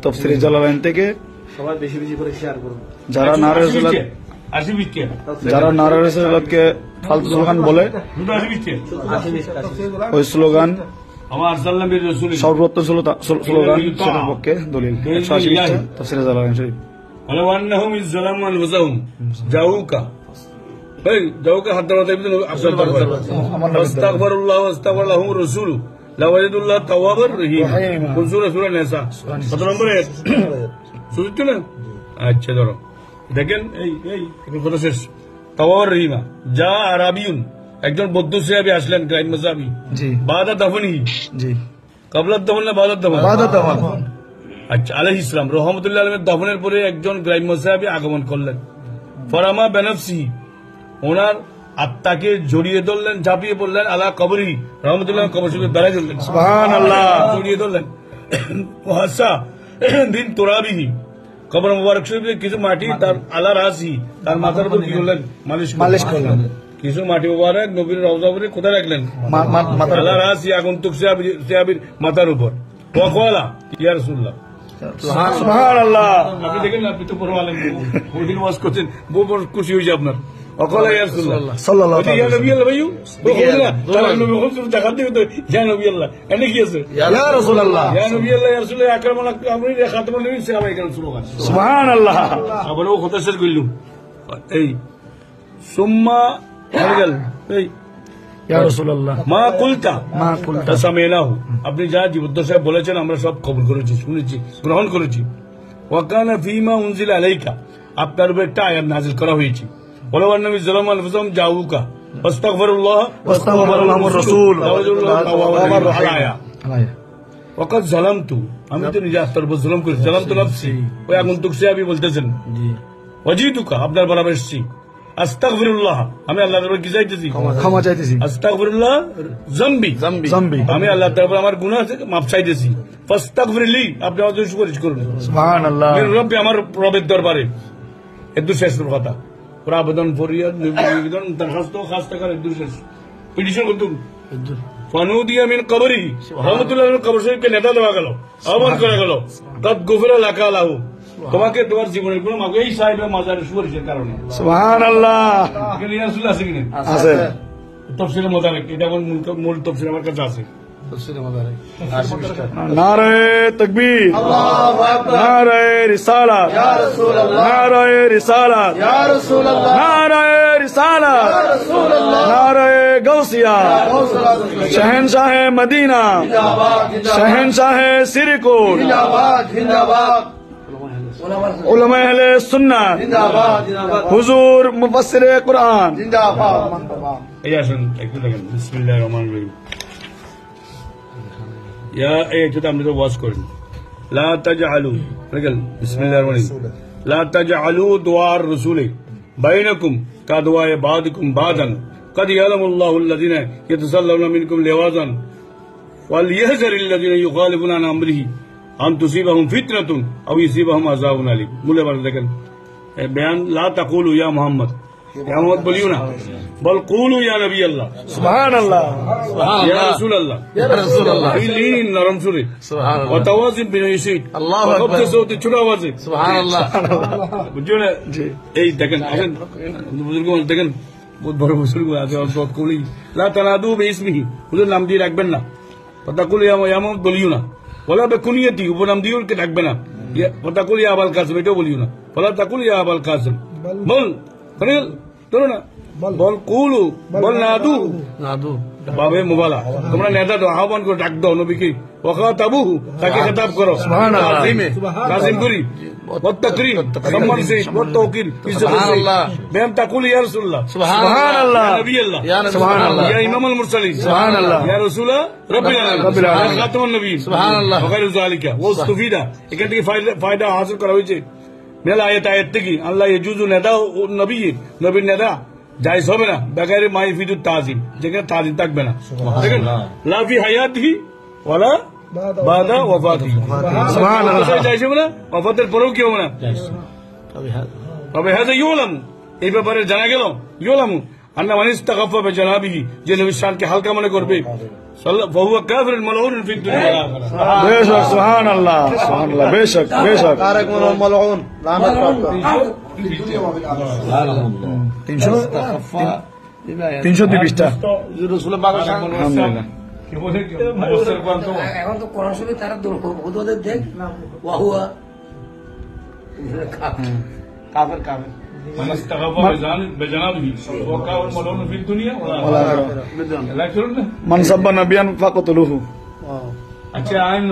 তাফসীরে জালালাইন থেকে সবাই বেশি বেশি করে শেয়ার করুন। যারা নারে রিসালাতকে ফালতু স্লোগান বলে ওই স্লোগান সর্বোত্তম স্লোগান সেটার পক্ষে দলিল 180 তাফসীরে জালালাইন শরীফ। আচ্ছা ধরো দেখেন এই কথা শেষ। তাওয়াবার রহিমা যা আরাবিউন একজন বৌদ্ধ সাহাবী আসলেন গ্রাইম মাযহাবী বাদা দাফনি কাবলা দাফন না বাদা দাফন আচ্ছা আলাইহিস সালাম রাহমাতুল্লাহ আলাইহির দাফনের পরে একজন গ্রাইম মাযহাবী আগমন করলেন। ফরামা বেনাফসি ওনার আত্মাকে জড়িয়ে ধরলেন, ঝাঁপিয়ে পড়লেন আলা কবরি রাহমাতুল্লাহ কবর শরীফে দাঁড়ায় ধরলেন, সুবহানাল্লাহ জড়িয়ে ধরলেন। ওয়াসা দিন তোরাবিহি কবর মুবারক শরীফে কিছু মাটি তার আলা রাসি তার মাথার উপর কি করলেন মালিশ করলেন। কিছু মাটি মুবারক নবীর রওজা উপরে কোথায় রাখলেন আলা রাসি আগন্তুক সাহাবীর মাথার উপর। ওয়াকালা ইয়া রাসূলুল্লাহ সুবহানাল্লাহ। আপনি দেখেন আপনি তো বড় আলেম ওই দিন ওয়াজ করছেন বড় খুশি হয়েছে আপনার। وقال يا رسول الله صلى الله عليه وسلم يا نبي الله بيو قال النبي خذ تقدم يا نبي الله انا كيس يا رسول الله يا نبي الله يا رسول الله اكرم الامرين يا خاتم النبيين سلام عليكم سلوغان سبحان الله ابو خطسر কইলু এই ثم قال এই ইয়া রাসূলুল্লাহ মা কুলতা সামিনাহু আপনি যা জীবদ্দ সাহেব বলেছেন আমরা সব কবুল করেছি, শুনেছি, গ্রহণ করেছি। ওয়া কানা ফীমা উনজিলা আলাইকা আপনার উপর একটা আয়াত নাযিল করা হয়েছে। ولو أنهم ظلموا أنفسهم جاءوك واستغفروا الله واستغفر لهم الرسول وقد ظلمت আমি তো নিজে আত্মার উপর জুলুম করেছি, ظلمت نفسي ওই আগন্তুক সাহাবী বলতেছেন ওয়াজিতুকা আপনার বরাবর এসেছি আস্তাগফিরুল্লাহ আমি আল্লাহর কাছে কি চাইতেছি ক্ষমা চাইতেছি আস্তাগফিরুল্লাহ জামবি আমি আল্লাহর তরফে আমার গুনাহ থেকে মাফ চাইতেছি ফাস্তাগফিরলি আপনি আমার জন্য সুপারিশ করুন সুবহানাল্লাহ রব্বি আমার রবের দরবারে। এদু শেষ কথা ওরা আবেদন ফরিয়াদ নিবেদন দরখাস্ত খাস টাকার শেষ পিটিশন করতুম ফানুদিয়া মিন কবরি রহমাতুল্লাহ কবর শরীফকে নেতা দেওয়া গেল, আহ্বান করা গেল কাদ গুফিরা লাকা লাহু তোমাকে তোমার জীবনের গুনাহ মাফ এই সাহেবের মাজারের সুপারিশের কারণে। সুবহানাল্লাহ ইয়া রাসূলুল্লাহ আছে কিনা আছে তাফসীরে মোতাবেক এটা মূল তাফসীর আমার কাছে আছে। নারে তাকবীর আল্লাহু আকবার নারে রিসালাত ইয়া রাসূলুল্লাহ নারে রিসালাত ইয়া রাসূলুল্লাহ নারে রিসালাত ইয়া রাসূলুল্লাহ নারে গাউসিয়া ইয়া রাসূলুল্লাহ শহনशाह মদিনা জিন্দাবাদ শহনशाह সিরকুট জিন্দাবাদ জিন্দাবাদ উলামা আহলে সুন্নাহ জিন্দাবাদ জিন্দাবাদ হুজুর মুফাসসিরে কুরআন জিন্দাবাদ জিন্দাবাদ। এই আসুন একটু দেখেন বিসমিল্লাহির রহমানির রহিম ইয়া এই যেটা আমরা তো ওয়াজ করেন লা তাজআলু দেখেন বিসমিল্লাহির রহমানির রহিম লা তাজআলু দুআর রাসূলি বাইনাকুম কা দুআয়ে বাদিকুম বাদান قد يعلم الله الذين يتسللون منكم لواذا وليحذر الذين يخالفون عن امره ان تصيبهم فتنه او يصيبهم عذاب اليم। বলে বলেন দেখেন বয়ান লা তাকুলু ইয়া মুহাম্মদ ইয়া মুহাম্মদ বলিও না বল কুলু ইয়া নবী আল্লাহ সুবহানাল্লাহ ইয়া রাসূলুল্লাহ ইয়া রাসূলুল্লাহ ইলিন নরম সুরে সুবহানাল্লাহ ওয়া তাওয়াজিন বিন ইয়াসিদ আল্লাহু আকবার সৌতে ছোট আওয়াজে সুবহানাল্লাহ বুঝুন এই দেখেন আসেন বুজুর্গ দেখেন বহুত বড় বুজুর্গ আছে অত কুলি লা তানাদু বিসমিহি হুজুর নাম দিয়ে রাখবেন না ফাতাকুল ইয়া মুহাম্মদ বলিও না ওলা বেকুনিয়াতি উপনাম দিও কে রাখবেন না ফাতাকুল ইয়া আবাল কাসিম এটাও বলিও না ফালা তাকুল ইয়া আবাল কাসিম বল বল তোর না বল কুলু বল নাদু বাবে মুবালা তোমরা নেতা দাও আহ্বান করে ডাক দাও নবীকে ওয়াখাতাবুহু তাকে খেতাব করো সুবহানাল্লাহ কাসিম করি والتكريم সম্মান সে والتوقير সুবহানাল্লাহ বেম তাকুল ইয়া রাসূলুল্লাহ সুবহানাল্লাহ ইয়া নবী আল্লাহ সুবহানাল্লাহ ইয়া ইমামুল মুরসালিন সুবহানাল্লাহ ইয়া রাসূলা রাব্বিল আলামিন ইয়া খাতামুন নবী সুবহানাল্লাহ ওয়া গায়রু যালিকা ওয়া ইস্তুফিদা এখান থেকে ফায়দা হাসিল করা হয়েছে মেলা আয়াত থেকে আল্লাহ ইয়াজুজু নাদা নবী নবীর নাদা জায়েজ হবে না বেগারে মাইফিদুত তাজিম যেখানে তাজিম থাকবে না দেখেন লা ফি হায়াতিহি ওয়ালা বাদা ওয়াফাতি সুবহানাল্লাহ জায়েজ হবে না ওয়াফাতের পরেও কি হবে না তবে হাযা ইউলাম এই ব্যাপারে জানা গেল ইউলাম আন্না মান ইস্তাগাফা বিজানাবিহি, যে নবীর শানকে হালকা মনে করবে, ফাহুয়া কাফিরুন মালউনুন ফিদ দুনিয়া ওয়াল আখিরাহ। বেশক সুবহানাল্লাহ সুবহানাল্লাহ বেশক বেশক তারেক মালউন লানত প্রাপ্ত 302 পৃষ্ঠা রাসূল পাকের শান আলহামদুলিল্লাহ এখন তো কোরআন শরীফে তারা ওদের দেখ ওয়াহুয়া কাফের কাফের মান ইস্তাগাফা বিজানাবিহি, ফাহুয়া কাফিরুন মালউনুন ফিদ দুনিয়া ওয়াল আখিরাহ। মান সাব্বা নাবিয়ান ফাকতুলুহু আচ্ছা আইন